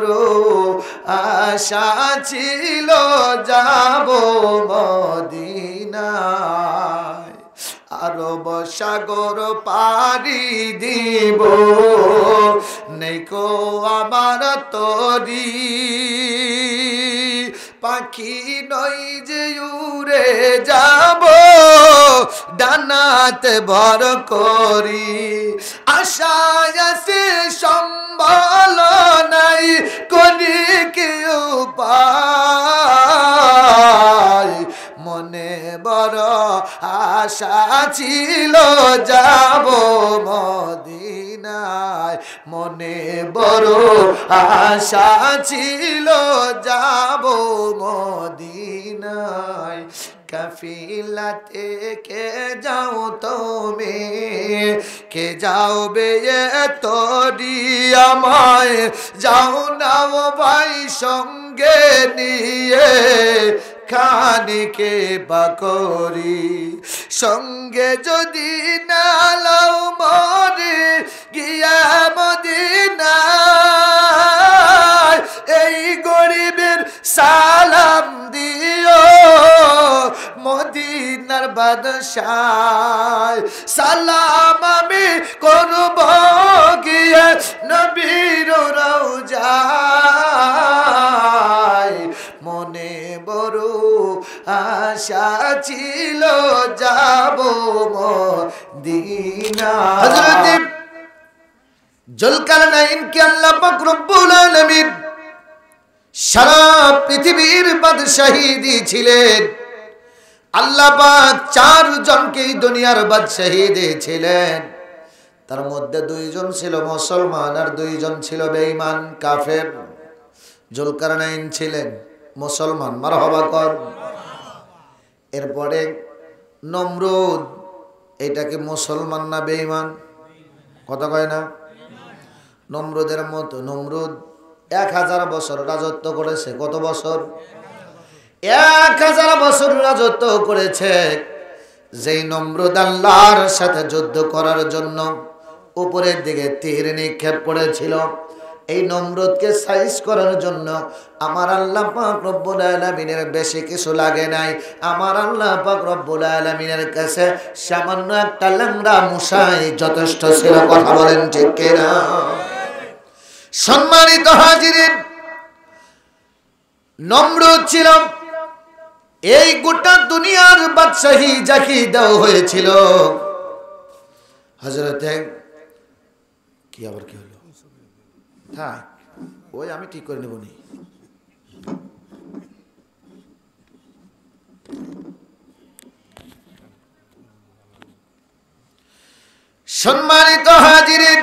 বড় আশা ছিল যাব মদিনায় আরব সাগর পাড়ি দিব নেকো আমার তরি পাখি নই যে উড়ে যাব ডানাতে ভর করি আশায় আছে সম্বল নাই করি কি উপায় মনে বড় আশা ছিল যাব মদিনায় মনে বড় আশা ছিল যাব মদিনায় কাফিলাতে কে যাও তুমি কে যাও বে তোরি আমায় যাও না ভাই সঙ্গে নিয়ে খানিকে বাকরি সঙ্গে যদি না লাও মরে গিয়া মদিনায় এই গরিবের সালাম দিও মদিনার বাদশাহ সালাম আমি করব গিয়ে নবীর রওজায় মনে বড় আশা ছিল যাব মদিনা হযরত জুলকারনাইন কে আল্লাহ পাক রব্বুল আলামিন সারা পৃথিবীর বাদশাহী দিয়েছিলেন আল্লাহ পাক 4 জনকে দুনিয়ার বাদশাহী দিয়েছিলেন তার মধ্যে 2 জন ছিল মুসলমান আর 2 জন ছিল বেঈমান কাফের জুলকারনাইন ছিলেন মুসলমান মারহাবা কর এরপরে নমরুদ এটাকে মুসলমান না বেঈমান কথা কয় না নমরুদের মতো নমরুদ 1000 বছর রাজত্ব করেছে কত বছর 1000 বছর রাজত্ব করেছে যেই নমরুদ আল্লাহর সাথে যুদ্ধ করার জন্য উপরের দিকে তীর নিক্ষেপ করেছিল এই নমরুদকে সাইজ করার জন্য আমার আল্লাহ পাক রব্বুল আলামিনের বেশি কিছু লাগে নাই আমার আল্লাহ পাক রব্বুল আলামিনের কাছে সামান্য একটা ল্যাংড়া মশাই যথেষ্ট ছিল কথা বলেন ঠিক কিনা সম্মানিত হাজিরিন নমরুদ ছিল এই গোটা দুনিয়ার বাদশাহী যাকে দেওয়া হয়েছিল হযরত কি আবার কি হলো থাক ওই আমি ঠিক করে নেব নি সম্মানিত হাজিরিন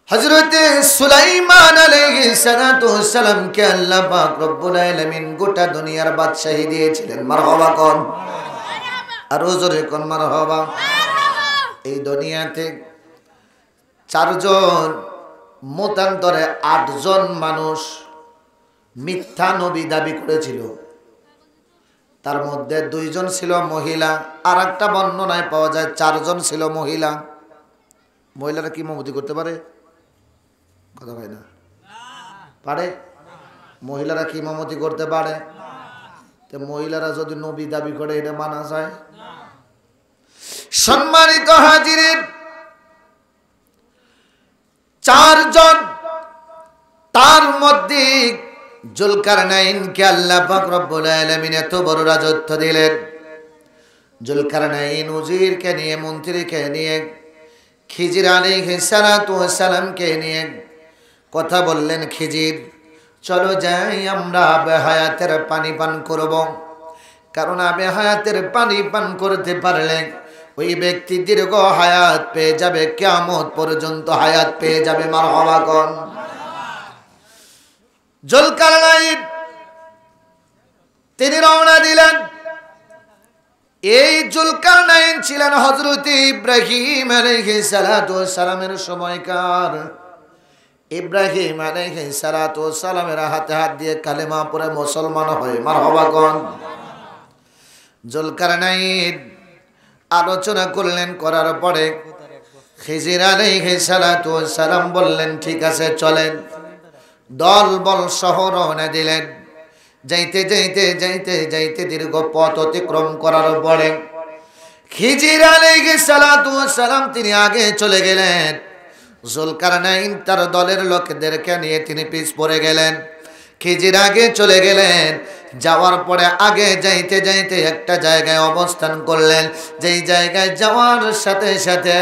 হযরত সুলাইমান আলাইহিস সালাতু ওয়াস সালাম কে আল্লাহ পাক রব্বুল আলামিন গোটা দুনিয়ার বাদশাহী দিয়েছিলেন মারহাবা কোন আর জোরে কোন মারহাবা এই দুনিয়াতে 4 জন মতান্তরে 8 জন মানুষ মিথ্যা নবী দাবি করেছিল তার মধ্যে 2 জন ছিল মহিলা আর একটা বর্ণনায় পাওয়া যায় 4 জন ছিল মহিলা মহিলারা কি ইমামতি করতে পারে কথা হয় না পারে মহিলারা কি ইমামতি করতে পারে তো মহিলারা যদি নবী দাবি করে এটা মানা যায় সম্মানিত হাজিরিন 4 জন তার মধ্যে জুলকারনাইনকে আল্লাহ পাক রব্বুল আলামিন এত বড় রাজত্ব দিলেন জুলকারনাইন উজিরকে নিয়ে মন্ত্রীকে নিয়ে খিজির আলাইহিস সালাতু ওয়াস সালামকে নিয়ে কথা বললেন খিজির চলো যাই আমরা আবে হায়াতের পানি পান করব কারণ আবে হায়াতের পানি পান করতে পারলে ওই ব্যক্তি দীর্ঘ হায়াত পেয়ে যাবে কিয়ামত পর্যন্ত হায়াত পেয়ে যাবে মারহাবা কোন জুলকারনাইন তিনি রওনা দিলেন এই জুলকারনাইন ছিলেন হযরত ইব্রাহিম আলাইহিস সালাতু ওয়াস সালামের সময়কার ইব্রাহিম আলাইহিস সালাতু ওয়াস সালামের হাতে হাত দিয়ে কালেমা পড়ে মুসলমান হয় মারহাবা কোন জুলকারনাইন আলোচনা করলেন করার পরে খিজির আলাইহিস সালাতু ওয়াস সালাম বললেন ঠিক আছে চলেন। দল বল সহ রওনা দিলেন। যাইতে যাইতে যাইতে যাইতে দীর্ঘ পথ অতিক্রম করার পরে খিজির আলাইহিস সালাতু ওয়াস সালাম তিনি আগে চলে গেলেন। জুলকারনাইন তার দলের লোকদেরকে নিয়ে তিনি পিছ পড়ে গেলেন। খিজির আগে চলে গেলেন। যাওয়ার পরে আগে যাইতে যাইতে একটা জায়গায় অবস্থান করলেন। যেই জায়গায় যাওয়ার সাথে সাথে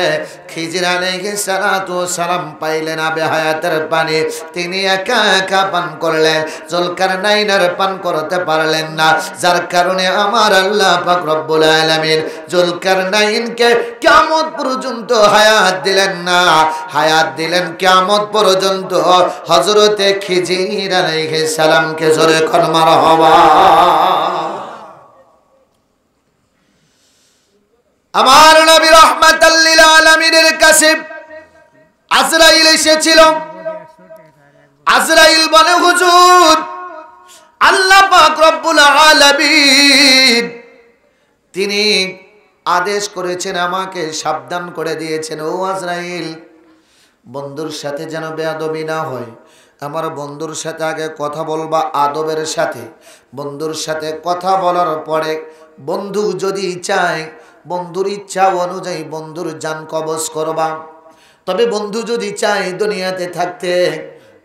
খিজির আলাইহিস সালাতু ওয়াস সালাম পাইলেন আবে হায়াতের পানি। তিনি একা একা পান করলেন। জুলকারনাইন আর পান করতে পারলেন না, যার কারণে আমার আল্লাহ পাক রব্বুল আলামিন জুলকারনাইনকে কিয়ামত পর্যন্ত হায়াত দিলেন না, হায়াত দিলেন কিয়ামত পর্যন্ত হযরতে খিজির আলাইহিস সালামকে। জোরে কোন মারহাবা। আমার নবী রাহমাতাল লিল আলামিনের কাছে আজরাইল এসেছিল। আজরাইল বলে হুজুর আল্লাহ পাক রব্বুল আলামিন তিনি আদেশ করেছেন, আমাকে সাবধান করে দিয়েছেন, ও আজরাইল বন্ধুর সাথে যেন বেয়াদবি না হয়। আমার বন্ধুর সাথে আগে কথা বলবা আদবের সাথে। বন্ধুর সাথে কথা বলার পরে বন্ধু যদি চায় বন্ধুর ইচ্ছা অনুযায়ী বন্ধুর জান কবজ করবা। তবে বন্ধু যদি চায় দুনিয়াতে থাকতে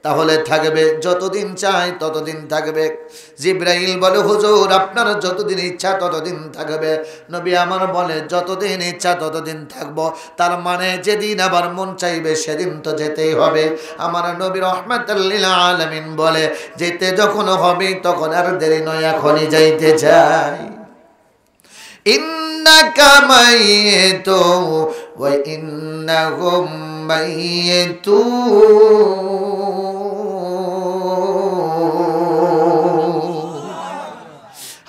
তাহলে থাকবে, যতদিন চায় ততদিন থাকবে। জিবরাইল বলে হুজুর আপনার যতদিন ইচ্ছা ততদিন থাকবে। নবী আমার বলে যতদিন ইচ্ছা ততদিন থাকবো। তার মানে যেদিন আবার মন চাইবে সেদিন তো যেতেই হবে। আমার নবী রাহমাতাল লিল আলামিন বলে যেতে যখন হবে তখন আর দেরি নয়, এখনই যাইতে চাই। ইন্নাকা মাইয়িতু ওয়া ইন্নাহুম মাইয়িতুন।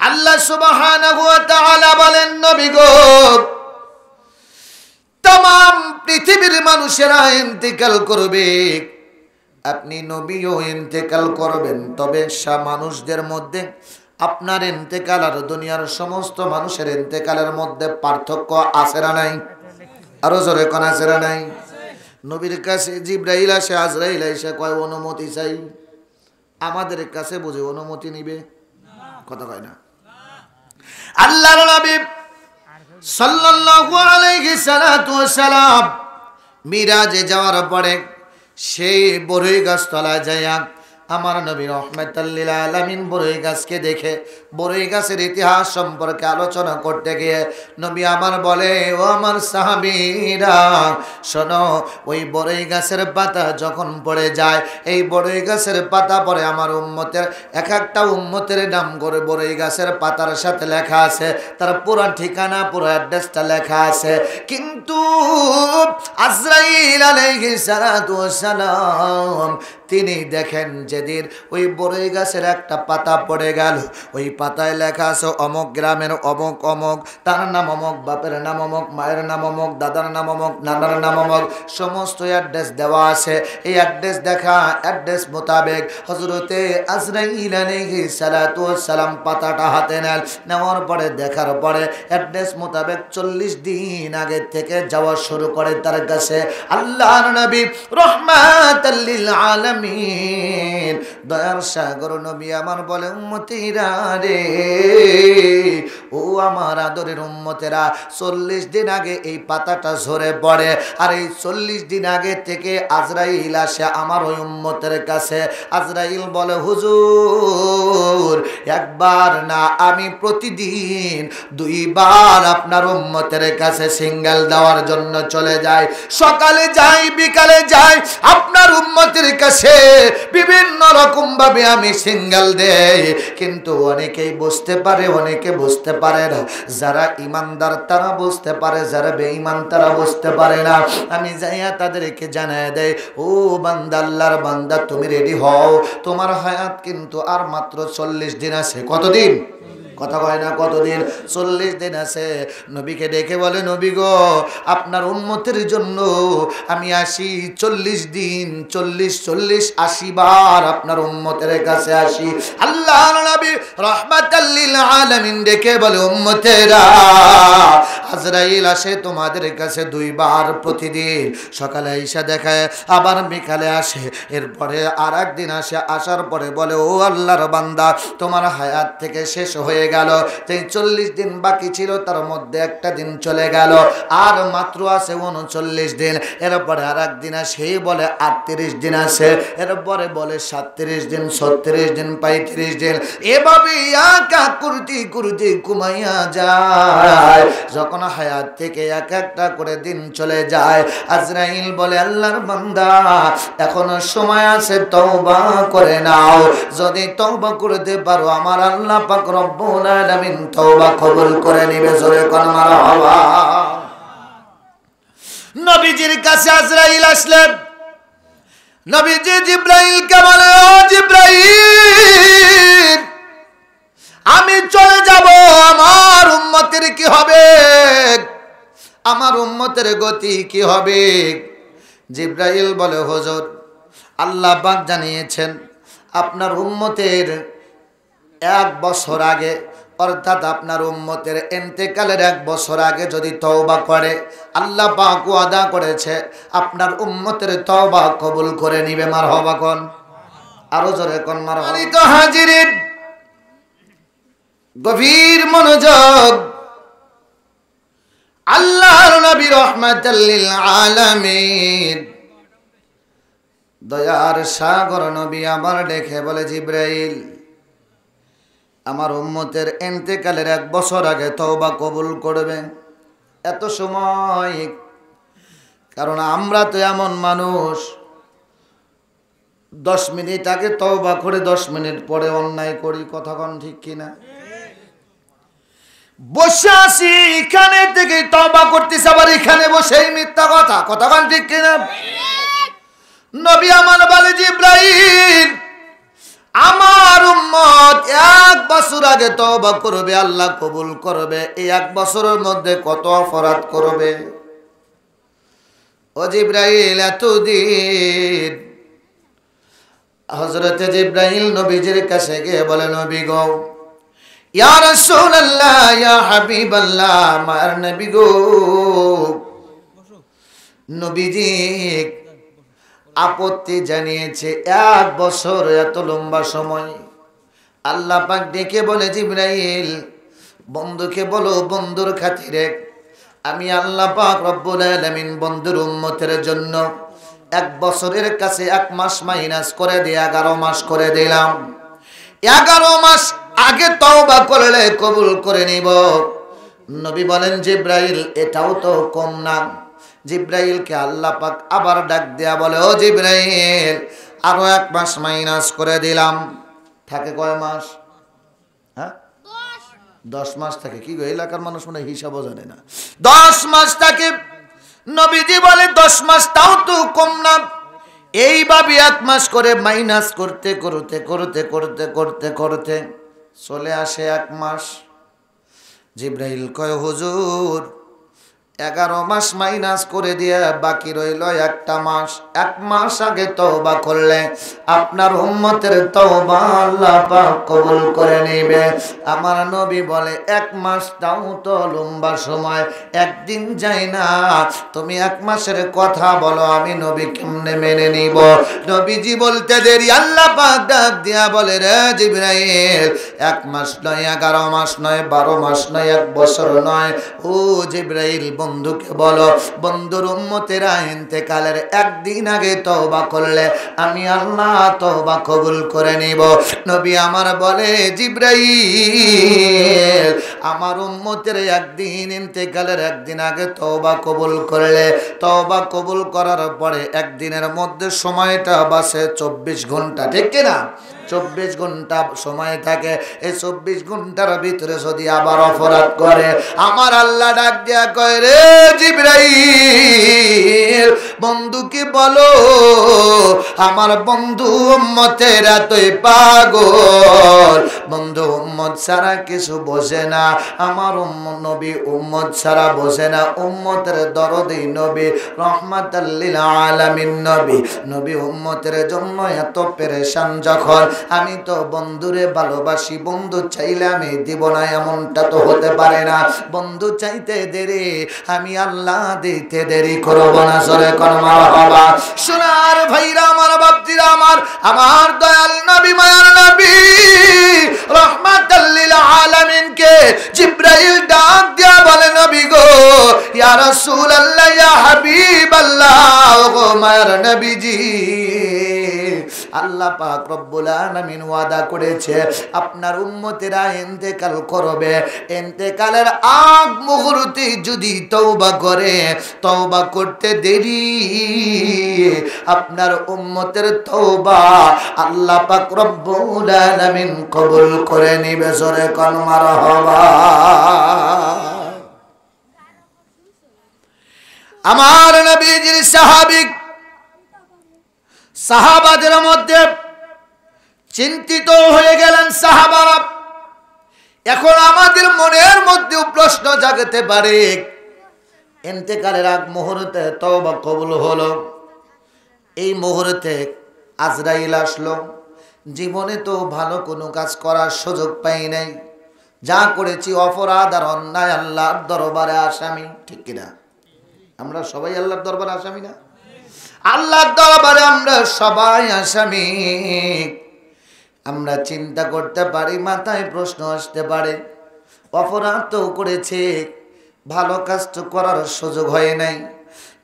আল্লাহ সুবহানাহু ওয়া তাআলা বলেন নবী গো तमाम পৃথিবীর মানুষেরা ইন্তেকাল করবে, আপনি নবীও ইন্তেকাল করবেন। তবে মানুষদের মধ্যে আপনার ইন্তেকাল আর দুনিয়ার সমস্ত মানুষের ইন্তেকালের মধ্যে পার্থক্য আছে না নাই? আরো জোরে কোন আছে না নাই? নবীর কাছে জিবরাইল আসে, আজরাইল এসে কয় অনুমতি চাই। আমাদের কাছে বুঝে অনুমতি নিবে? কথা কয় না। আল্লাহর নবী সাল্লাল্লাহু আলাইহি সাল্লাতু ওয়াস সালাম মিরাজে যাওয়ার পরে সেই বড়ই গাছ তলায় যায়া আমার নবী রাহমাতাল লিল আলামিন বড়ই গাছকে দেখে বড়ই গাছের ইতিহাস সম্পর্কে আলোচনা করতে গিয়ে নবী আমার বলে, ও আমার সাহাবীরা শোনো, ওই বড়ই গাছের পাতা যখন পড়ে যায়, এই বড়ই গাছের পাতা পড়ে আমার উম্মতের এক একটা উম্মতের নাম করে বড়ই গাছের পাতার সাথে লেখা আছে, তার পুরো ঠিকানা পুরো অ্যাড্রেসটা লেখা আছে। কিন্তু আজরাইল আলাইহিস সালাতু ওয়াস সালাম তিনি দেখেন যেদিন ওই বড়ই গাছের একটা পাতা পড়ে গেল, ওই পাতায় লেখা আছে অমুক গ্রামের অমুক অমুক, তার নাম অমুক, বাপের নাম অমুক, মায়ের নাম অমুক, দাদার নাম অমুক, নানার নাম অমুক, সমস্ত অ্যাড্রেস দেওয়া আছে। এই অ্যাড্রেস দেখা অ্যাড্রেস মোতাবেক হযরতে আজরাইল আলাইহিস সালাতু ওয়াস সালাম পাতাটা হাতে নেন। নেওয়ার পরে দেখার পরে অ্যাড্রেস মোতাবেক 40 দিন আগে থেকে যাওয়া শুরু করে তার কাছে। আল্লাহর নবী রাহমাতাল লিল আলামিন দয়ার সাগর নবী আমার বলে, উম্মতিরা রে, ও আমার আদরের উম্মতেরা, 40 দিন আগে এই পাতাটা ঝরে পড়ে। আর এই 40 দিন আগে থেকে আজরাইল আসে আমার ওই উম্মতের কাছে। আজরাইল বলে, হুজুর একবার না, আমি প্রতিদিন 2 বার আপনার উম্মতের কাছে সিঙ্গেল দেওয়ার জন্য চলে যাই। সকালে যাই, বিকালে যাই, আপনার উম্মতের কাছে বিভিন্ন রকম ভাবে আমি সিঙ্গেল দেই। কিন্তু অনেকেই বুঝতে পারে, অনেকে বুঝতে পারে না। যারা ইমানদার তারা বুঝতে পারে, যারা বেঈমান তারা বুঝতে পারে না। আমি যাইয়া তাদেরকে জানায় দেই, ও বান্দা, আল্লাহর বান্দা, তুমি রেডি হও, তোমার হায়াত কিন্তু আর মাত্র 40 দিন আছে। কতদিন? কথা কয় না কতদিন? 40 দিন আছে। নবীকে ডেকে বলে, নবী গো, আপনার উম্মতের জন্য আমি আসি 40 দিন, 40 80 বার আপনার উম্মতের কাছে আসি। আল্লাহর নবী রাহমাতাল লিল আলামিন ডেকে বলে, উম্মতেরা, আজরাইল আসে তোমাদের কাছে 2 বার প্রতিদিন। সকালে ঈশা দেখায়, আবার বিকালে আসে, এরপরে আর একদিন আসে। আসার পরে বলে, ও আল্লাহর বান্দা, তোমার হায়াত থেকে শেষ হয়ে গেল। যেই 40 দিন বাকি ছিল তার মধ্যে একটা দিন চলে গেল, আর মাত্র আছে 39 দিন। এরপরে আর একদিন আসে, বলে 38 দিন আছে। এরপরে বলে 37 দিন, 36 দিন, 35 দিন। এভাবে একা করতে করতে ঘুমাইয়া যায়। যখন হায়াত থেকে এক একটা করে দিন চলে যায়, আজরাইল বলে, আল্লাহর বান্দা, এখনো সময় আছে, তওবা করে নাও। যদি তওবা করতে পারো, আমার আল্লাহ পাক রব্বুল আলামিন তওবা কবুল করে নেবে। জোরে কোন মারহাবা। নবীজির কাছে আজরাইল আসলেন। নবীজি জিবরাইলকে বলে, ও জিবরাইল, আমি চলে যাব, আমার উম্মতের কি হবে? আমার উম্মতের গতি কি হবে? জিবরাইল বলে, হুজুর, আল্লাহ পাক জানিয়েছেন আপনার উম্মতের 1 বছর আগে, অর্থাৎ আপনার উম্মতের ইন্তেকালের 1 বছর আগে যদি তওবা করে, আল্লাহ পাক ওয়াদা করেছে আপনার উম্মতের তওবা কবুল করে নিবে। মারহাবা কোন, আরো জোরে কোন মারহাবা। তো হাজিরিন, গভীর মনোযোগ। আল্লাহর নবী রাহমাতাল লিল আলামিন, দয়ার সাগর নবী আবার ডেকে বলে, জিবরাইল, আমার উম্মতের ইন্তেকালের 1 বছর আগে তওবা কবুল করবে। এত সময়, কারণ আমরা তো এমন মানুষ, 10 মিনিট আগে তওবা করে 10 মিনিট পরে অন্যায় করি। কথা কোন ঠিক কিনা? বসে আছি, এখানে থেকে তওবা করতেছি, আবার এখানে বসেই মিথ্যা কথা। কথা কোন ঠিক কিনা? নবী আমার বলে, জিবরাইল, আমার উম্মত 1 বছর আগে তওবা করবে, আল্লাহ কবুল করবে। এই 1 বছরের মধ্যে কত অপরাধ করবে? ও জিবরাইল, এতদিন। হযরতে জিবরাইল নবীজির কাছে গিয়ে বলে, নবী গো, ইয়া রাসূলুল্লাহ, ইয়া হাবিবাল্লাহ, আমার নবী গো, নবীজি আপত্তি জানিয়েছে 1 বছর, এত লম্বা সময়। আল্লাহ পাক ডেকে বলে, জিবরাইল, বন্ধুকে বলো, বন্ধুর খাতিরে আমি আল্লাহ পাক রব্বুল আলামিন বন্ধুর উম্মতের জন্য 1 বছরের কাছে 1 মাস মাইনাস করে দিয়ে 11 মাস করে দিলাম। 11 মাস আগে তওবা করলে কবুল করে নিব। নবী বলেন, জিবরাইল, এটাও তো কম না। জিবরাইলকে আল্লাহ পাক আবার ডাক দেয়া বলে, ও জিবরাইল, আরো 1 মাস মাইনাস করে দিলাম। থাকে কয় মাস? হ্যাঁ, 10 মাস থাকে। কি গো, এলাকার মানুষ মনে হিসাবও জানে না। 10 মাস থাকে। নবীজি বলে, 10 মাস তাও তো কম না। এইভাবে 1 মাস করে মাইনাস করতে করতে করতে করতে করতে করতে চলে আসে 1 মাস। জিবরাইল কয়, হুজুর, 11 মাস মাইনাস করে দিয়ে বাকি রইল 1টা মাস। 1 মাস আগে তওবা করলে আপনার উম্মতের তওবা আল্লাহ পাক কবুল করে নেবে। আমার নবী বলে, 1 মাস তাও তো লম্বা সময়, একদিন যায় না। তুমি 1 মাসের কথা বলো, আমি নবী কেমনে মেনে নিব? নবীজি বলতে দেরি, আল্লাহ পাক ডাক দিয়া বলে, রে জিবরাইল, 1 মাস নয়, 11 মাস নয়, 12 মাস নয়, 1 বছর নয়। ও জিবরাইল, বন্ধুকে বলো, বন্ধুর উম্মতেরা ইন্তেকালের 1 দিন আগে তওবা করলে আমি আল্লাহ তওবা কবুল করে নিব। নবী আমার বলে, জিবরাইল, আমার উম্মতের 1 দিন ইন্তেকালের 1 দিন আগে তওবা কবুল করলে, তওবা কবুল করার পরে 1 দিনের মধ্যে সময়টা বাসে 24 ঘন্টা। ঠিক কিনা? 24 ঘন্টা সময় থাকে। এই 24 ঘন্টার ভিতরে যদি আবার অপরাধ করে, আমার আল্লাহ ডাক দিয়া কয়, রে জিবরাইল বন্ধুকে বলো আমার বন্ধু উম্মতের এতই পাগল, বন্ধু উম্মত ছাড়া কিছু বোঝে না, আমার নবী উম্মত ছাড়া বোঝে না, উম্মতের দরদি নবী, রহমাতাল লিল আলামিন নবী, নবী উম্মতের জন্য এত পেরেশান যখন, আমি তো বন্ধুরে ভালোবাসি, বন্ধু চাইলে আমি দিব না এমনটা তো হতে পারে না, বন্ধু চাইতে দেরি, আমি আল্লাহ দিতে দেরি করব না। জোরে কোন মারহাবা। সোনার ভাইরা আমার, বাপজিরা আমার, আমার দয়াল নবী, মায়ার নবী রহমাতাল লিল আলামিন কে জিবরাইল ডাক দিয়া বলে, নবী গো, ইয়া রাসূলুল্লাহ, ইয়া হাবিবাল্লাহ, গো মায়ার নবীজি, আল্লাহ পাক রব্বুল আলামিন ওয়াদা করেছে আপনার উম্মতেরা ইন্তেকাল করবে, ইন্তেকালের আগ মুহূর্তে যদি তওবা করে, তওবা করতে দেরি, আপনার উম্মতের তওবা আল্লাহ পাক রব্বুল আলামিন কবুল করে নিবে। জোরে কোন মারহাবা। আমার নবীজির সাহাবাদের মধ্যে চিন্তিত হয়ে গেলেন সাহাবারা। এখন আমাদের মনের মধ্যেও প্রশ্ন জাগতে পারে, ইন্তেকালের আগ মুহূর্তে তওবা কবুল হলো, এই মুহূর্তে আজরাইল আসলো, জীবনে তো ভালো কোনো কাজ করার সুযোগ পাই নাই, যা করেছি অপরাধ আর অন্যায়, আল্লাহর দরবারে আসামি, ঠিক কিনা? আমরা সবাই আল্লাহর দরবারে আসামি না? আল্লাহর দরবারে আমরা সবাই আসামি। আমরা চিন্তা করতে পারি, মাথায় প্রশ্ন আসতে পারে, অপরাধ তো করেছে, ভালো কাজ তো করার সুযোগ হয় নাই,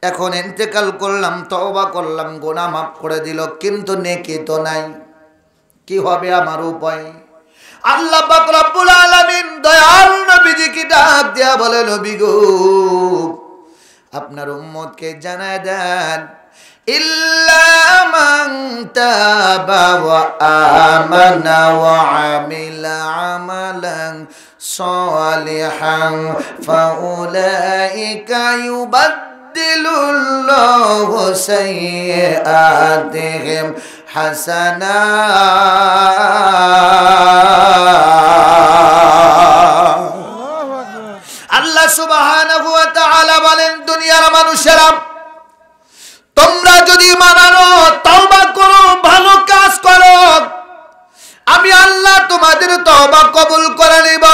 এখন ইন্তেকাল করলাম, তওবা করলাম, গুনাহ মাফ করে দিল, কিন্তু নেকি তো নাই, কি হবে আমার উপায়? আল্লাহ পাক রব্বুল আলামিন দয়াল নবীজিকে ডাক দেয়া বলে, নবী গো, আপনার উম্মতকে জানায় দেন, ইল্লা মান তাবা ওয়া আমানা ওয়া আমিলা আমালান সালিহান ফাউলাইকা ইউবাদদিলুল্লাহু সাইয়্যাতিহিম হাসানাত। আল্লাহ সুবহানাহু ওয়া তাআলা বলেন, দুনিয়ার মানুষেরা, তোমরা যদি মানো, তওবা করো, ভালো কাজ করো, আমি আল্লাহ তোমাদের তওবা কবুল করে নিব।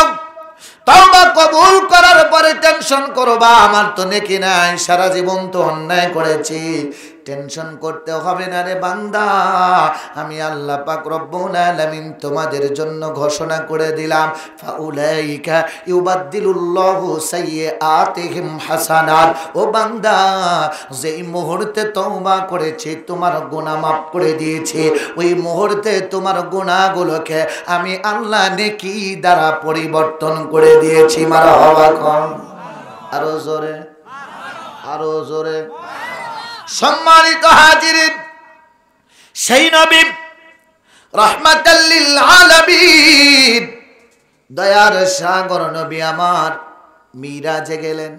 তওবা কবুল করার পরে টেনশন করবা, আমার তো নেকি নাই, সারা জীবন তো অন্যায় করেছি, টেনশন করতে হবে না রে বান্দা, আমি আল্লাহ পাক রব্বুল আলামিন তোমাদের জন্য ঘোষণা করে দিলাম, ফাউলাইকা ইউবাদদিলুল্লাহু সাইয়্যাতিহিম হাসানাত। ও বান্দা, যেই মুহূর্তে তওবা করেছি, তোমার গুনাহ মাফ করে দিয়েছি, ওই মুহূর্তে তোমার গুনাহগুলোকে আমি আল্লাহ নেকি দ্বারা পরিবর্তন করে দিয়েছি। মারহাবা কোন, আরো জোরে, আরো জোরে। সম্মানিত হাজিরিন, সেই নবী রাহমাতাল লিল আলামিন, দয়ার সাগর নবী আমার মিরাজে গেলেন।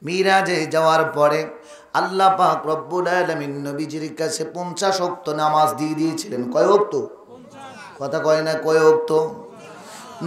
মিরাজে যাওয়ার পরে আল্লাহ পাক রব্বুল আলামিন নবীজির কাছে 50 ওয়াক্ত নামাজ দিয়ে দিয়েছিলেন। কয় ওয়াক্ত? কথা কয় না, কয় ওয়াক্ত?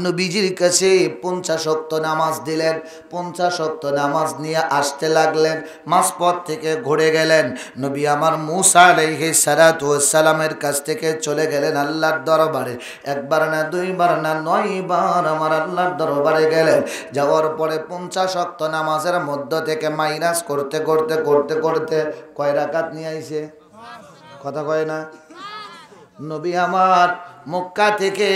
নবীজির কাছে 50 ওয়াক্ত নামাজ দিলেন। 50 ওয়াক্ত নামাজ নিয়ে আসতে লাগলেন, মাঝপথ থেকে ঘুরে গেলেন। নবী আমার মুসা আলাইহিস সালাতু ওয়াস সালামের কাছ থেকে চলে গেলেন আল্লাহর দরবারে। একবার না, দুইবার না, 9 বার আমার আল্লাহর দরবারে গেলেন। যাওয়ার পরে 50 ওয়াক্ত নামাজের মধ্য থেকে মাইনাস করতে করতে করতে করতে কয় রাকাত নিয়ে আইছে? কথা কয় না। নবী আমার মক্কা থেকে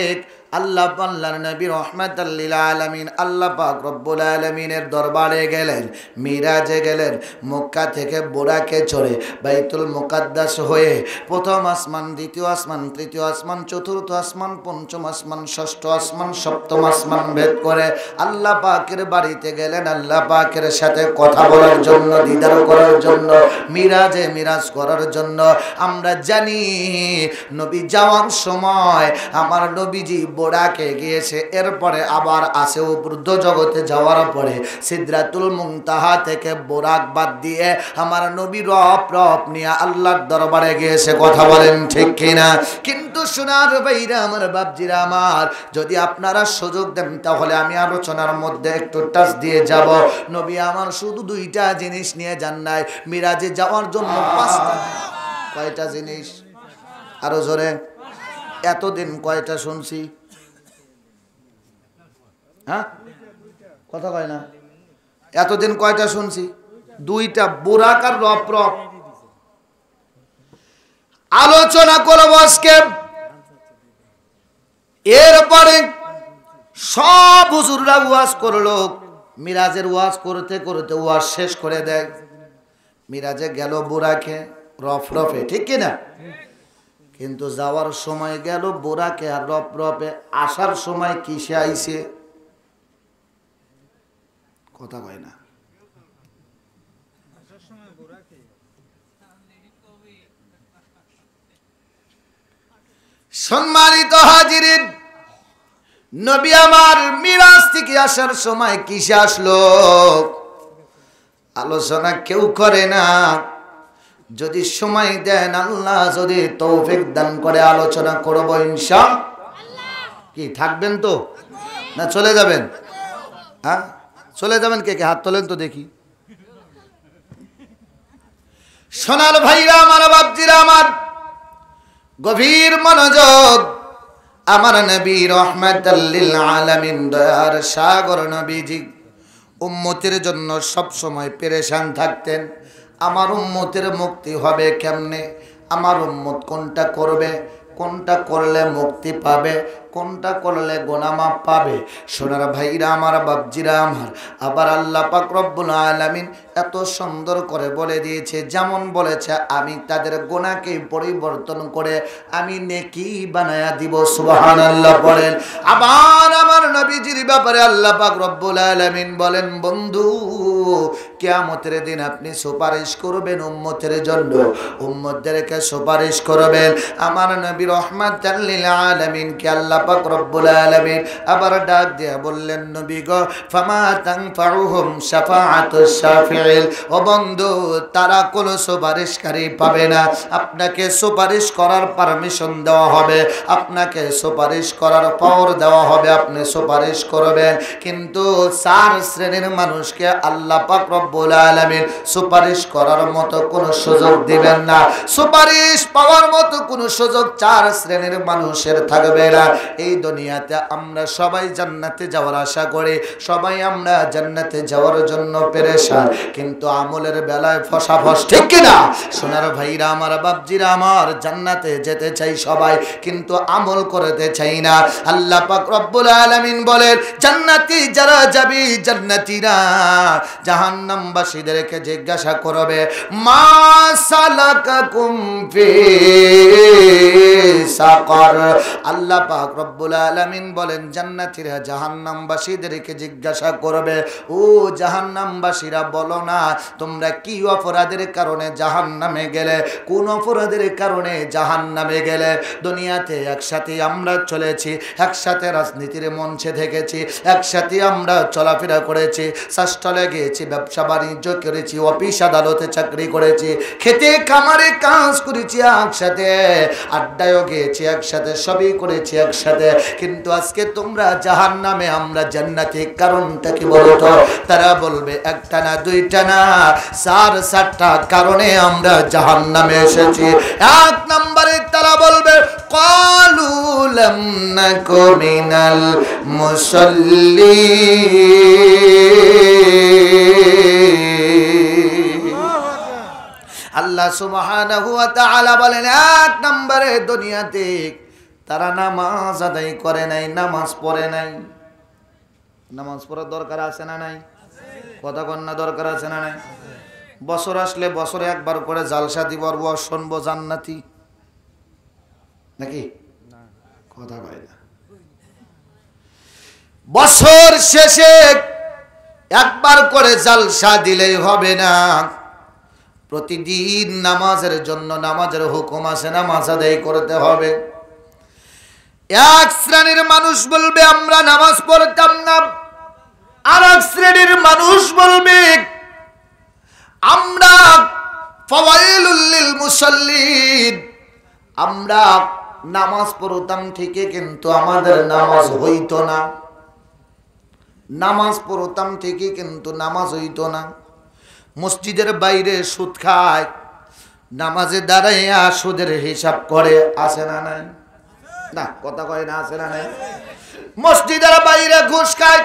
আল্লাহ আল্লাহর নবী রাহমাতাল লিল আলামিন আল্লাহ পাক রব্বুল আলামিনের দরবারে গেলেন, মিরাজে গেলেন। মক্কা থেকে বোরাকে চড়ে বাইতুল মুকাদ্দাস হয়ে প্রথম আসমান, দ্বিতীয় আসমান, তৃতীয় আসমান, চতুর্থ আসমান, পঞ্চম আসমান, ষষ্ঠ আসমান, সপ্তম আসমান ভেদ করে আল্লাহ পাকের বাড়িতে গেলেন। আল্লাহ পাকের সাথে কথা বলার জন্য, দিদার করার জন্য, মিরাজে মিরাজ করার জন্য। আমরা জানি নবী যাওয়ার সময় আমার নবীজি বোরাকে গিয়েছে, এরপরে আবার আসে উপরুদ্ধ জগতে যাওয়ার পরে সিদরাতুল মুনতাহা থেকে বোরাক বাদ দিয়ে আমার নবী রব নিয়ে আল্লাহর দরবারে গিয়েছে। কথা বলেন ঠিক কিনা? কিন্তু সোনার ভাইরা আমার, বাপজিরা আমার, যদি আপনারা সুযোগ দেন তাহলে আমি আলোচনার মধ্যে একটু টাচ দিয়ে যাব। নবী আমার শুধু দুইটা জিনিস নিয়ে যান নাই, মিরাজে যাওয়ার জন্য পাঁচটা। কয়টা জিনিস? আরো জোরে। এতদিন কয়টা শুনছি? হ্যাঁ, কথা কয় না। এতদিন কয়টা শুনছি? দুইটা, বোরাক আর রব। আলোচনা করব আজকে। এরপরে সব হুজুররা ওয়াজ করলো, মিরাজের ওয়াজ করতে করতে ওয়াজ শেষ করে দেয়। মিরাজে গেল বোরাকে, রফে, ঠিক কিনা? কিন্তু যাওয়ার সময় গেল বোরাকে আর রফে, আসার সময় কিসে আইছে? কথা কয় না। সম্মানিত হাজিরিন, নবী আমার মিরাজ থেকে আসার সময় কিসে আসলো? আলোচনা কেউ করে না। যদি সময় দেন, আল্লাহ যদি তৌফিক দান করে, আলোচনা করব ইনশাআল্লাহ। কি থাকবেন তো না চলে যাবেন? হ্যাঁ, চলে যাবেন। কে কে হাত তোলেন তো দেখি। সোনার ভাইরা আমার, বাপজিরা আমার, গভীর মনোযোগ। আমার নবী রাহমাতাল লিল আলামিন, দয়ার সাগর নবীজি উম্মতের জন্য সব সময় পেরেশান থাকতেন। আমার উম্মতের মুক্তি হবে কেমনে? আমার উম্মত কোনটা করবে, কোনটা করলে মুক্তি পাবে, কোনটা করলে গুনাহ মাফ পাবে। সোনার ভাইরা আমার, বাপজিরা আমার, আবার আল্লাহ পাক রব্বুল আলামিন এত সুন্দর করে বলে দিয়েছে, যেমন বলেছে আমি তাদের গুনাহকে পরিবর্তন করে আমি নেকি বানায়া দিব। সুবহানাল্লাহ বলেন। আবার আমার নবীজির ব্যাপারে আল্লাহ পাক রব্বুল আলামিন বলেন, বন্ধু কিয়ামতের দিন আপনি সুপারিশ করবেন উম্মতের জন্য, উম্মতদেরকে সুপারিশ করবেন। আমার নবী রাহমাতাল লিল আলামিন কে আল্লাহ পাক রব্বুল আলামিন আবার ডাক দিয়ে বললেন, নবী গো, ফামা তানফাউহুম শাফাআতুশ শাফিঈন। ও বন্ধু, তারা কোনো সুপারিশকারী পাবে না। আপনাকে সুপারিশ করার পারমিশন দেওয়া হবে, আপনাকে সুপারিশ করার পাওয়ার দেওয়া হবে, আপনি সুপারিশ করবেন। কিন্তু চার শ্রেণীর মানুষকে আল্লাহ পাক রব্বুল আলামিন সুপারিশ করার মতো কোনো সুযোগ দিবেন না। সুপারিশ পাওয়ার মতো কোনো সুযোগ চার শ্রেণীর মানুষের থাকবে না। এই দুনিয়াতে আমরা সবাই জান্নাতে যাওয়ার আশা করি, সবাই আমরা জান্নাতে যাওয়ার জন্য পেরেশান, কিন্তু আমলের বেলায় ফসাফস, ঠিক কিনা? সোনার ভাইরা আমার, বাপজিরা আমার, জান্নাতে যেতে চাই সবাই, কিন্তু আমল করতে চাই না। আল্লাহ পাক রব্বুল আলামিন বলেন, জান্নাতি যারা যাবি, জান্নাতীরা জাহান্নামবাসীদেরকে জিজ্ঞাসা করবে, মা সালাকাকুম ফি সাকার। আল্লাহ পাক রব্বুল আলামিন বলেন, জান্নাতীরা জাহান্নামবাসীদেরকে জিজ্ঞাসা করবে, ও জাহান্নামবাসীরা, বলো না তোমরা কি অপরাধের কারণে জাহান্নামে গেলে, কোন অপরাধের কারণে জাহান্নামে গেলে? দুনিয়াতে একসাথে আমরা চলেছি, একসাথে রাজনীতির মঞ্চে থেকেছি, একসাথে আমরা চলাফেরা করেছি, শাসলে গিয়েছি, ব্যবসা বাণিজ্য করেছি, অফিস আদালতে চাকরি করেছি, খেতে খামারে কাজ করেছি একসাথে, আড্ডায়ও গিয়েছি একসাথে, সবই করেছি একসাথে। কিন্তু আজকে তোমরা জাহান্নামে, আমরা জান্নাতে, কারণটা কি বলো তো? তারা বলবে একটা না, দুইটা না, চারটা কারণে আমরা জাহান্নামে এসেছি। এক নম্বরে তারা বলবে, ক্বালু লাম নাকু মিনাল মুসাল্লিন। আল্লাহ সুবহানাহু ওয়া তাআলা বলেন, এক নম্বরে দুনিয়াতে তারা নামাজ আদায় করে নাই, নামাজ পড়ে নাই। নামাজ পড়ার দরকার আছে না নাই? কথা কন্যা দরকার আছে না নাই? বছর আসলে বছরে একবার করে জালসা দিবর শুনবো জান্নাতি নাকি? কথা কয় না। বছর শেষে একবার করে জালসা দিলেই হবে না, প্রতিদিন নামাজের জন্য নামাজের হুকুম আছে, নামাজ আদায় করতে হবে। এক শ্রেণীর মানুষ বলবে আমরা নামাজ পড়তাম না, আর এক শ্রেণীর মানুষ বলবে আমরা ফাওয়াইলুল লিল মুসাল্লিন, আমরা নামাজ পড়তাম ঠিকই কিন্তু আমাদের নামাজ হইতো না। নামাজ পড়তাম ঠিকই কিন্তু নামাজ হইতো না। মসজিদের বাইরে সুদ খায়, নামাজে দাঁড়াইয়া সুদের হিসাব করে, আছে না নাই? না, কথা কয় না, আছে না নাই? মসজিদের বাইরে ঘুষ খায়,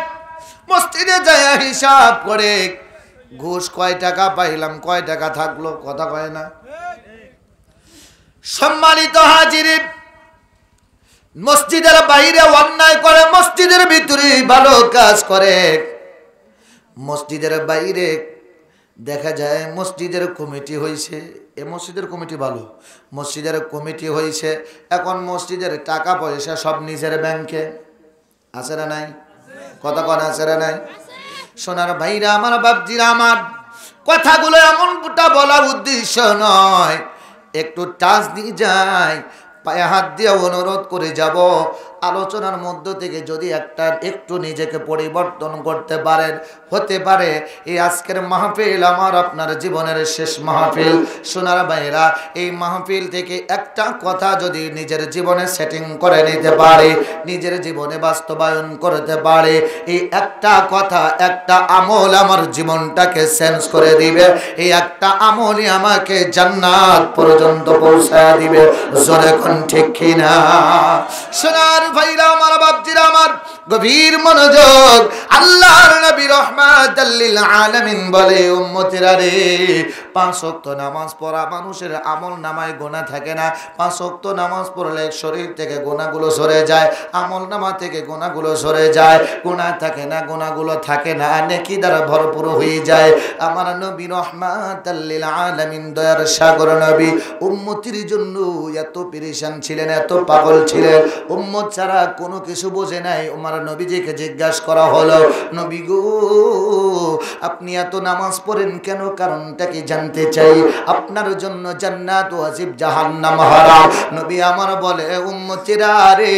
মসজিদে যায় হিসাব করে, ঘুষ কয় টাকা পাইলাম, কয় টাকা থাকলো, কথা কয় না। সম্মানিত হাজিরিন, মসজিদের বাইরে অন্যায় করে, মসজিদের ভিতরে ভালো কাজ করে। মসজিদের বাইরে দেখা যায় মসজিদের কমিটি হয়েছে, এ মসজিদের কমিটি ভালো, মসজিদের কমিটি হয়েছে, এখন মসজিদের টাকা পয়সা সব নিজের ব্যাংকে, আছে না নাই? কথা কন, আছে না নাই? সোনার ভাইরা আমার, বাপজিরা আমার, কথাগুলো এমনটা বলার উদ্দেশ্য নয়, একটু টাচ দিয়ে যায়, পায়ে হাত দিয়ে অনুরোধ করে যাব, আলোচনার মধ্য থেকে যদি একটু নিজেকে পরিবর্তন করতে পারেন, হতে পারে এই আজকের মাহফিল আমার আপনার জীবনের শেষ মাহফিল। সোনার ভাইরা, এই মাহফিল থেকে একটা কথা যদি নিজের জীবনে সেটিং করে নিতে পারে, নিজের জীবনে বাস্তবায়ন করতে পারে, এই একটা কথা, একটা আমল আমার জীবনটাকে চেঞ্জ করে দিবে। এই একটা আমলই আমাকে জান্নাত পর্যন্ত পৌঁছায় দিবে। জোরে কোন ঠিক কিনা? সোনার ভাইরা আমার, বাপজিরা আমার, গভীর মনোযোগ। আল্লাহর নবী রাহমাতাল লিল আলামিন বলে, উম্মতেরা রে, 5 ওয়াক্ত নামাজ পড়া মানুষের আমল নামায় গুনাহ থাকে না। 5 ওয়াক্ত নামাজ পড়লে শরীর থেকে গুনাহগুলো সরে যায়, আমল নামা থেকে গুনাহগুলো সরে যায়, গুনাহ থাকে না, গুনাহগুলো থাকে না, নেকি দ্বারা ভরপুর হয়ে যায়। আমার নবী রাহমাতাল লিল আলামিন, দয়ার সাগর নবী, উম্মতির জন্য এত পেরেশান ছিলেন, এত পাগল ছিলেন, উম্মত ছাড়া কোনো কিছু বোঝে নাই। আমার নবীজিকে জিজ্ঞাসা করা হলো, নবী গো, আপনি এত নামাজ পড়েন কেন? কারণটা কি জানতে চাই। আপনার জন্য জান্নাত ওয়াজিব, জাহান্নাম হারাম। নবী আমার বলে, উম্মতেরা রে,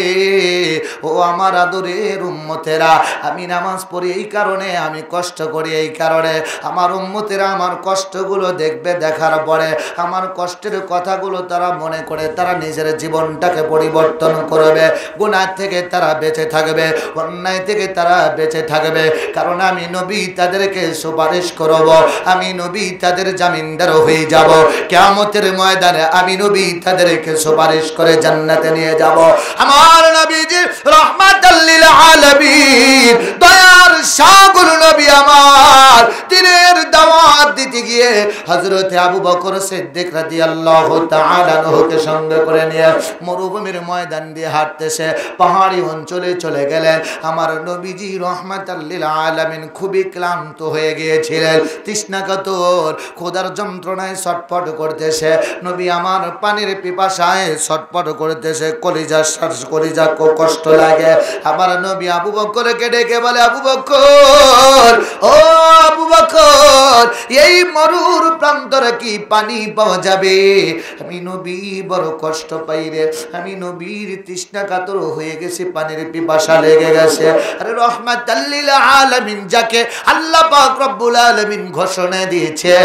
ও আমার আদরের উম্মতেরা, আমি নামাজ পড়ি এই কারণে, আমি কষ্ট করি এই কারণে। আমার উম্মতেরা আমার কষ্টগুলো দেখবে, দেখার পরে আমার কষ্টের কথাগুলো তারা মনে করে, তারা নিজের জীবনটাকে পরিবর্তন করবে, গুনাহ থেকে তারা বেঁচে থাকবে, অন্যায় থেকে তারা বেঁচে থাকবে। কারণ আমি নবী তাদেরকে সুপারিশ করব, আমি নবী তাদের জামিনদার হয়ে যাব। কিয়ামতের ময়দানে আমি নবী তাদেরকে সুপারিশ করে জান্নাতে নিয়ে যাব। আমার নবীজি রাহমাতাল লিল আলামিন, দয়ার সাগর নবী আমার, দিনের দাওয়াত দিতে গিয়ে হযরত আবু বকর সিদ্দিক রাদিয়াল্লাহু তাআলা আনহুকে সঙ্গে করে নিয়ে মরুভূমির ময়দান দিয়ে হাঁটতেছে, পাহাড়ি অঞ্চলে চলে গেলেন। আমার নবীজি রাহমাতাল লিল আলামিন খুবই ক্লান্ত হয়ে গিয়েছিলেন, তৃষ্ণাকাতর, খোদার যন্ত্রণায় ছটফট করতেছে। নবী আমার পানির পিপাসায় ছটফট করতেছে, কলিজা কষ্ট লাগে। আমার নবী আবু বকরকে ডেকে বলে, আবু বকর, ও আবু বকর, এই মরুর প্রান্তরে কি পানি পাওয়া যাবে? আমি নবী বড় কষ্ট পাই রে, আমি নবীর তৃষ্ণা কাতর হয়ে গেছে, পানির পিপাসা লেগে গেছে। আরে রাহমাতাল লিল আলামিন যাকে আল্লাহ পাক রব্বুল আলামিন ঘোষণা দিয়েছে,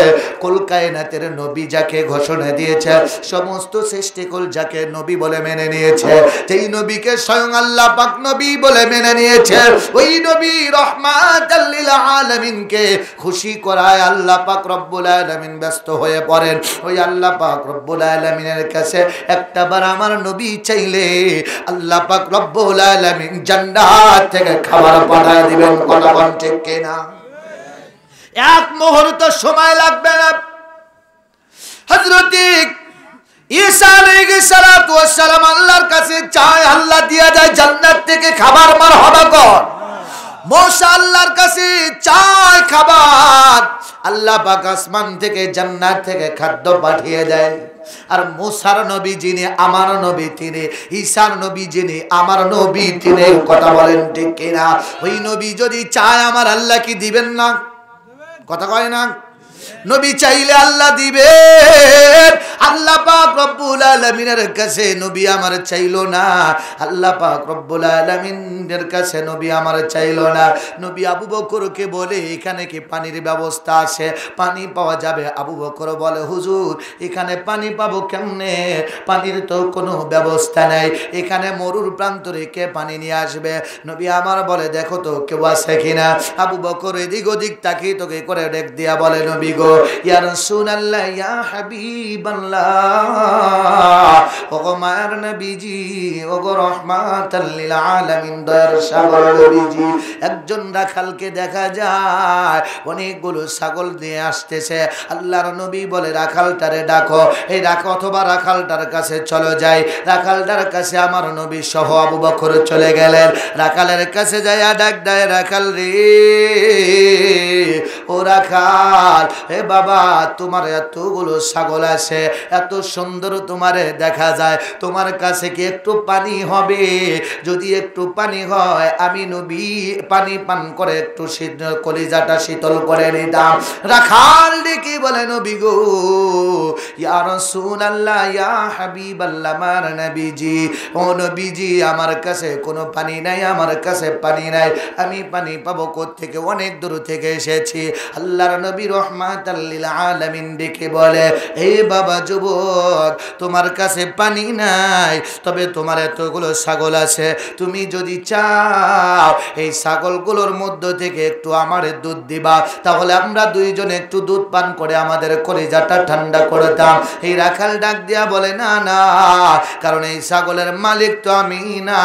কুল কায়নাতের নবী যাকে ঘোষণা দিয়েছে, সমস্ত সৃষ্টিকুল যাকে নবী বলে মেনে নিয়েছে, যেই নবীকে স্বয়ং আল্লাহ পাক নবী বলে মেনে নিয়েছে, ওই নবী রাহমাতাল লিল আলামিনকে খুশি করায় আল্লাহ পাক রব্বুল আলামিন ব্যস্ত হয়ে পড়েন। ওই আল্লাহ পাক রব্বুল আলামিনের কাছে একটাবার আমার নবী চাইলে আল্লাহ পাক রব্বুল আলামিন জান্নাত থেকে খাবার পাঠিয়ে দিবেন। কথা বলেন ঠিক কিনা? এক মুহূর্ত সময় লাগবে না। হযরত ঈসা আলাইহিস সালাতু ওয়াস সালাম আল্লাহর কাছে চায়, আল্লাহ দিয়া যায় জান্নাত থেকে খাবার। মারহাবা কর। মুসা আল্লাহর কাছে চায় খাবার, আল্লাহ পাক আসমান থেকে জান্নাত থেকে খাদ্য পাঠিয়ে দেয়। আর মুসার নবী যিনি আমার নবী তিনি, ঈসার নবী যিনি আমার নবী তিনি, কথা বলেন ঠিক কিনা? ওই নবী যদি চায় আমার আল্লাহ কি দিবেন না? কথা কয় না? নবী চাইলে আল্লাহ দিবেন। আল্লাহ পাক রব্বুল আলামিনের কাছে নবী আমার চাইলো না, আল্লাহ পাক রব্বুল আলামিনের কাছে নবী আমার চাইলো না। নবী আবু বকরকে বলে এখানে কি পানির ব্যবস্থা আছে, পানি পাওয়া যাবে? আবু বকর বলে হুজুর এখানে পানি পাবো কেমনে, পানির তো কোনো ব্যবস্থা নাই, এখানে মরুর প্রান্তরে কে পানি নিয়ে আসবে? নবী আমার বলে দেখো তো কেউ আছে কিনা। আবু বকর এদিক ওদিক তাকিয়ে তোকে করে ডেক দিয়া বলে নবী গো, ইয়া রাসূলুল্লাহ, ইয়া হাবিবাল্লাহ, ওগো মায়ের নবীজি, ওগো রহমাতাল লিল আলামিন, দয়ার সাগর নবীজি, একজন রাখালকে দেখা যায় অনেকগুলো ছাগল নিয়ে আসতেছে। আল্লাহর নবী বলে রাখালটারে ডাকো। এই ডাকো অথবা রাখালটার কাছে চলো যাই। রাখালটার কাছে আমার নবী সহ আবু বকর চলে গেলেন। রাখালের কাছে যাইয়া ডাক দেয়, রাখাল রে, ও রাখাল, হে বাবা তোমার এতগুলো ছাগল আছে, এত সুন্দর তোমারে দেখা যায়, তোমার কাছে কি একটু পানি হবে? যদি একটু পানি হয় আমি নবী পানি পান করে একটু কলিজাটা শীতল করে নিতাম। রাখাল ডেকে বলে নবী গো, ইয়া রাসূলুল্লাহ, ইয়া হাবিবাল্লাহ, আমার নবীজি, ও নবীজি আমার কাছে কোনো পানি নাই, আমার কাছে পানি নাই, আমি পানি পাবো কোত্থেকে? অনেক দূর থেকে এসেছি। আল্লাহর নবী রহমাতাল লিল আলামিন ডেকে বলে, হে বাবা যুবক, তোমার কাছে পানি নাই, তবে তোমার এতগুলো ছাগল আছে, তুমি যদি চাও এই ছাগলগুলোর মধ্য থেকে একটু আমারে দুধ দিবা, তাহলে আমরা দুইজনে একটু দুধ পান করে আমাদের কলিজাটা ঠান্ডা করতাম। এই রাখাল ডাক দিয়া বলে না না, কারণ এই ছাগলের মালিক তো আমি না,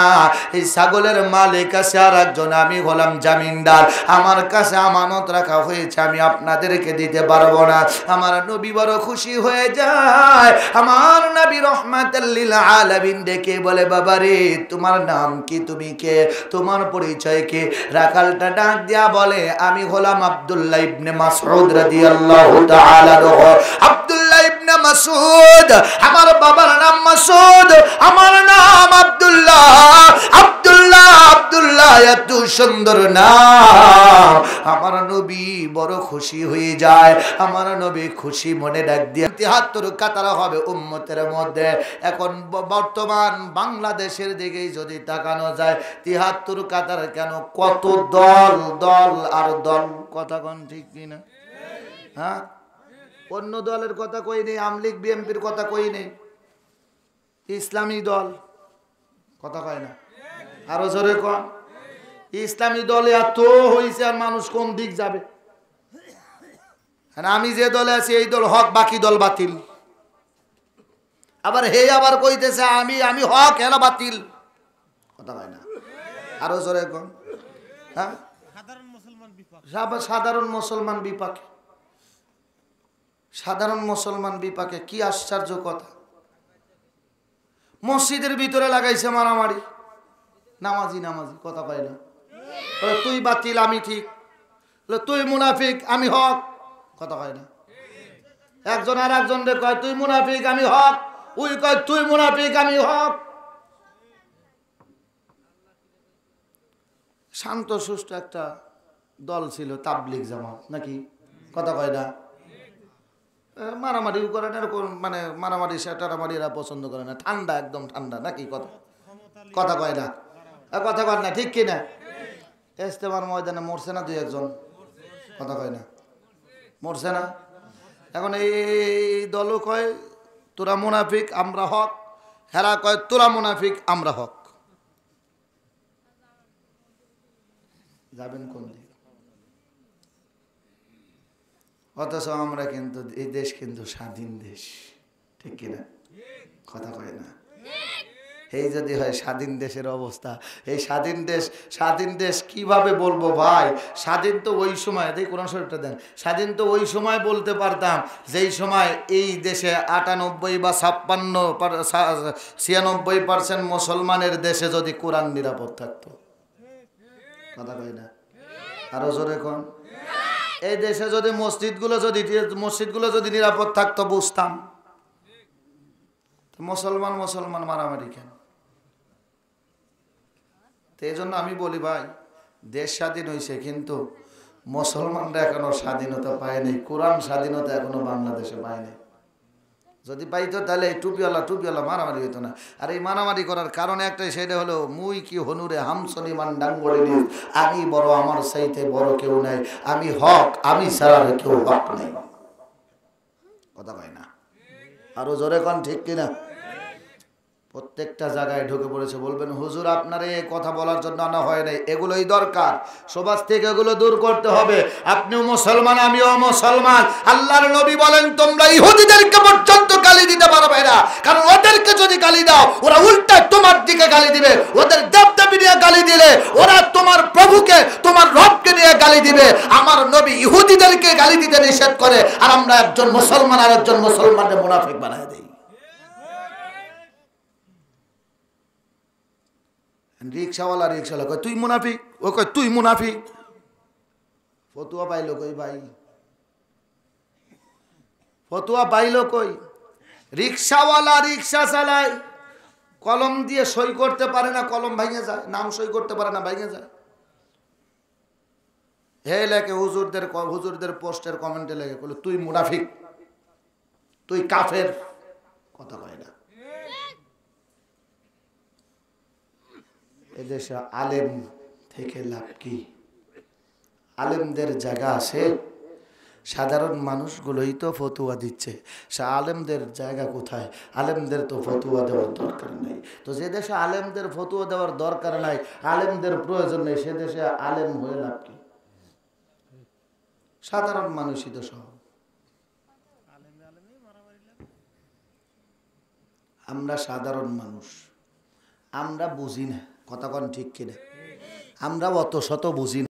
এই ছাগলের মালিক আছে আর একজন, আমি হলাম জামিনদার, আমার কাছে আমানত রাখা হয়েছে, আমি আপনাদেরকে দিতে পারবো না। আমার নবী বড় খুশি হয়ে যায়। আমার নবী রহমাতাল লিল আলামিন ডেকে বলে, বাবা রে তোমার নাম কি, তুমি কে, তোমার পরিচয় কি? রাখালটা ডাক দিয়া বলে, আমি হলাম আব্দুল্লাহ ইবনে মাসউদ রাদিয়াল্লাহু তাআলা আনহু। আব্দুল্লাহ ইবনে মাসউদ, আমার বাবার নাম মাসউদ, আমার নাম আব্দুল্লাহ। আব্দুল্লাহ আব্দুল্লাহ এত সুন্দর নাম। আমার নবী বড় খুশি হয়ে যায়। আমার নবী খুশি মনে ডাক দিয়ে ৭৩ কাতার হবে উম্মতের মধ্যে। এখন বর্তমান বাংলাদেশের দিকে যদি তাকানো যায়, ৭৩ কাতার কেন, কত দল দল আর দল, কথা কোন ঠিক কিনা? হ্যাঁ, অন্য দলের কথা কই নেই, আমলিগ বিএমপির কথা কই নেই, ইসলামী দল, কথা কয় না, আরো জোরে কন। ইসলামী দলে এত হয়েছে, আর মানুষ কোন দিক যাবে? আমি যে দলে আছি এই দল হক, বাকি দল বাতিল। আবার হে আবার কইতেছে আমি আমি হক, এরা বাতিল, কথা কয় না, আরো জোরে কন। হ্যাঁ, সাধারণ মুসলমান বিপাকে, সাধারণ মুসলমান বিপাকে, কি আশ্চর্য কথা। মসজিদের ভিতরে লাগাইছে মারামারি, নামাজি নামাজি, কথা কয় না, তুই বাতিল আমি ঠিক, তুই মুনাফিক আমি হক, কথা কয় না। একজন আর একজন রে কয় তুই মুনাফিক আমি হক, ওই কয় তুই মুনাফিক আমি হক। শান্ত সুষ্ঠু একটা দল ছিল তাবলিগ জামাত নাকি, কথা কয় না। মারামারি করে না, মানে মারামারি টারামারি এরা পছন্দ করে না, ঠান্ডা একদম ঠান্ডা নাকি, কথা কথা কয় না, কথা কয় না, ঠিক কিনা? ইস্তেমার ময়দানে মরছে না দুই একজন, কথা কয় না, মরছে না। এখন এই দলও কয় তোরা মুনাফিক আমরা হক, হেরা কয় তোরা মুনাফিক আমরা হক। যাবেন কোন দিকে? অথচ আমরা কিন্তু এই দেশ কিন্তু স্বাধীন দেশ, ঠিক কিনা, কথা কয় না। এই যদি হয় স্বাধীন দেশের অবস্থা, এই স্বাধীন দেশ কিভাবে বলবো ভাই? স্বাধীন তো ওই সময়, এই কোরআন শরীফটা দেন, স্বাধীন তো ওই সময় বলতে পারতাম যেই সময় এই দেশে 98 বা 96% মুসলমানের দেশে যদি কোরআন নিরাপদ থাকতো। কথা কই না? আরো জোরে কোন? এই দেশে যদি মসজিদগুলো যদি নিরাপদ থাকতো বুঝতাম। মুসলমান মারামারি কেন? তো এই জন্য আমি বলি ভাই, দেশ স্বাধীন হয়েছে কিন্তু মুসলমানরা এখনো স্বাধীনতা পায়নি, কোরআন স্বাধীনতা এখনো বাংলাদেশে পায়নি। যদি পাইতো তাহলে টুপিওয়ালা মারামারি হইতো না। আর এই মারামারি করার কারণে একটাই, সেটা হলো মুই কি হনুরে হামসনি মান ডাঙ্গড়ি, আমি বড়, আমার চাইতে বড় কেউ নাই, আমি হক, আমি ছাড়া কেউ হক নাই। কথা কয় না? আরো জোরে কোন ঠিক কিনা? প্রত্যেকটা জায়গায় ঢুকে পড়েছে। বলবেন হুজুর আপনার এই কথা বলার জন্য আনা হয় নাই, এগুলোই দরকার, সমাজ থেকে এগুলো দূর করতে হবে। আপনিও মুসলমান, আমিও মুসলমান। আল্লাহর নবী বলেন তোমরা ইহুদিদেরকে পর্যন্ত গালি দিতে পারবে না, কারণ ওদেরকে যদি গালি দাও ওরা উল্টা তোমার দিকে গালি দিবে। ওদের দেবদেবী নিয়ে গালি দিলে ওরা তোমার প্রভুকে, তোমার রবকে নিয়ে গালি দিবে। আমার নবী ইহুদিদেরকে গালি দিতে নিষেধ করে, আর আমরা একজন মুসলমান আর একজন মুসলমানকে মুনাফিক বানায় দেই। রিক্সাওয়ালা কয় তুই মুনাফিক, ও কয় তুই মুনাফিক। ফতুয়া পাইলো কই ভাই? ফতুয়া পাইলো কই? রিক্সাওয়ালা রিক্সা চালায়, কলম দিয়ে সই করতে পারে না, কলম ভেঙে যায়, নাম সই করতে পারে না, ভেঙে যায়। হে লেখে হুজুরদের পোস্টের কমেন্টে লেগে বলে তুই মুনাফিক, তুই কাফের। কথা কয় না। এদেশে আলেম থেকে লাভ কি? আলেমদের জায়গা আছে, সাধারণ মানুষগুলোই তো ফতুয়া দিচ্ছে। আলেমদের জায়গা কোথায়? আলেমদের তো ফতুয়া দেওয়ার দরকার নেই। তো যে দেশে আলেমদের ফতুয়া দেওয়ার দরকার নাই, আলেমদের প্রয়োজন নেই, সে দেশে আলেম হয়ে লাভ কি? সাধারণ মানুষই তো সব। আমরা সাধারণ মানুষ, আমরা বুঝি না। কথা কোন ঠিক কিনা? আমরা অত শত বুঝি না।